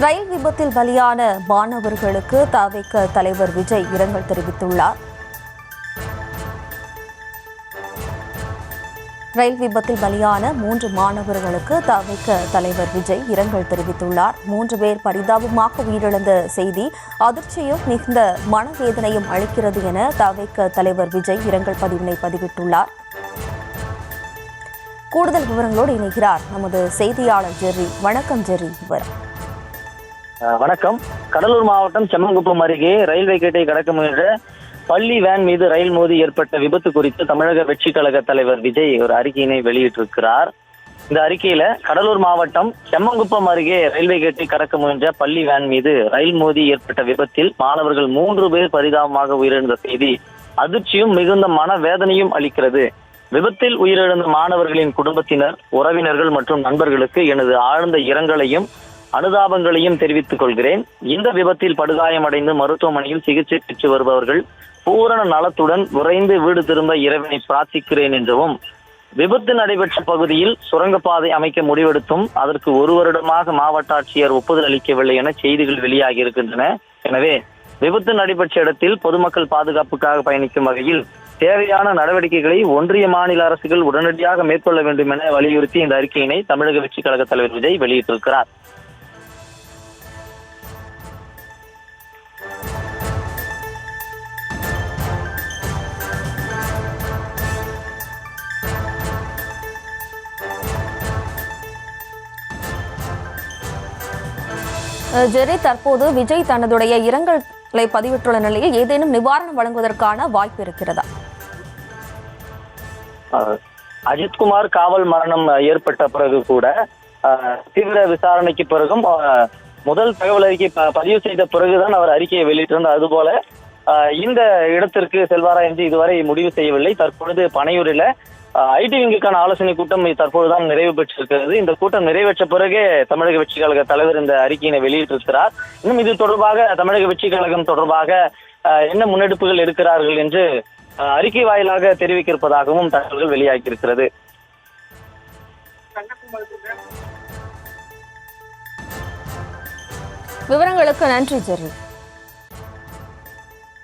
ரயில் விபத்தில் பலியான மாணவர்களுக்கு தவிக தலைவர் விஜய் இரங்கல் தெரிவித்துள்ளார். ரயில் விபத்தில் பலியான 3 மாணவர்களுக்கு தவிக தலைவர் விஜய் இரங்கல் தெரிவித்துள்ளார். 3 பேர் பரிதாபமாக உயிரிழந்த செய்தி அதிர்ச்சியும் மிகுந்த மனவேதனையும் அளிக்கிறது என தவிக தலைவர் விஜய் இரங்கல் பதிவினை பதிவிட்டுள்ளார். கூடுதல் விவரங்களோடு இணைகிறார் நமது செய்தியாளர் ஜெர்ரி. வணக்கம் ஜெர்ரி. வணக்கம். கடலூர் மாவட்டம் செம்மங்குப்பம் அருகே ரயில்வே கேட்டை கடக்க முயன்ற பள்ளி வேன் மீது ரயில் மோதி ஏற்பட்ட விபத்து குறித்து தமிழக வெற்றி கழக தலைவர் விஜய் ஒரு அறிக்கையினை வெளியிட்டிருக்கிறார். இந்த அறிக்கையில கடலூர் மாவட்டம் செம்மங்குப்பம் அருகே ரயில்வே கேட்டை கடக்க முயன்ற பள்ளி வேன் மீது ரயில் மோதி ஏற்பட்ட விபத்தில் மாணவர்கள் 3 பேர் பரிதாபமாக உயிரிழந்த செய்தி அதிர்ச்சியும் மிகுந்த மனவேதனையும் அளிக்கிறது. விபத்தில் உயிரிழந்த மாணவர்களின் குடும்பத்தினர், உறவினர்கள் மற்றும் நண்பர்களுக்கு எனது ஆழ்ந்த இரங்கலையும் அனுதாபங்களையும் தெரிவித்துக் கொள்கிறேன். இந்த விபத்தில் படுகாயமடைந்து மருத்துவமனையில் சிகிச்சை பெற்று வருபவர்கள் பூரண நலத்துடன் விரைந்து வீடு திரும்ப இறைவனை பிரார்த்திக்கிறேன் என்றும், விபத்து நடைபெற்ற பகுதியில் சுரங்கப்பாதை அமைக்க முடிவெடுத்தும் அதற்கு 1 வருடமாக மாவட்ட ஆட்சியர் ஒப்புதல் அளிக்கவில்லை என செய்திகள் வெளியாகி இருக்கின்றன. எனவே விபத்து நடைபெற்ற இடத்தில் பொதுமக்கள் பாதுகாப்புக்காக பயணிக்கும் வகையில் தேவையான நடவடிக்கைகளை ஒன்றிய மாநில அரசுகள் உடனடியாக மேற்கொள்ள வேண்டும் என வலியுறுத்தி இந்த அறிக்கையினை தமிழக வெற்றி கழக தலைவர் விஜய் வெளியிட்டிருக்கிறார். ஜெர்ரி, தற்போது விஜய் தனதுடைய இரங்கலை பதிவிட்டுள்ள நிலையில் ஏதேனும் நிவாரணம் வழங்குவதற்கான வாய்ப்பு இருக்கிறதா? அஜித்குமார் காவல் மரணம் ஏற்பட்ட பிறகு கூட தீவிர விசாரணைக்கு பிறகும் முதல் தகவல் அறிக்கை பதிவு செய்த பிறகுதான் அவர் அறிக்கையை வெளியிட்டிருந்தார். அதுபோல இந்த இடத்திற்கு செல்வாரா என்று இதுவரை முடிவு செய்யவில்லை. தற்பொழுது பனையூரில் ஐடி விங்குக்கான ஆலோசனை கூட்டம் தற்போதுதான் நிறைவு பெற்றிருக்கிறது. இந்த கூட்டம் நிறைவேற்ற பிறகே தமிழக வெற்றி கழக தலைவர் இந்த அறிக்கையினை வெளியிட்டிருக்கிறார். இன்னும் இது தொடர்பாக தமிழக வெற்றி கழகம் தொடர்பாக என்ன முன்னெடுப்புகள் எடுக்கிறார்கள் என்று அறிக்கை வாயிலாக தெரிவிக்க இருப்பதாகவும் தகவல்கள் வெளியாகியிருக்கிறது. விவரங்களுக்கு நன்றி ஜெர்ரி.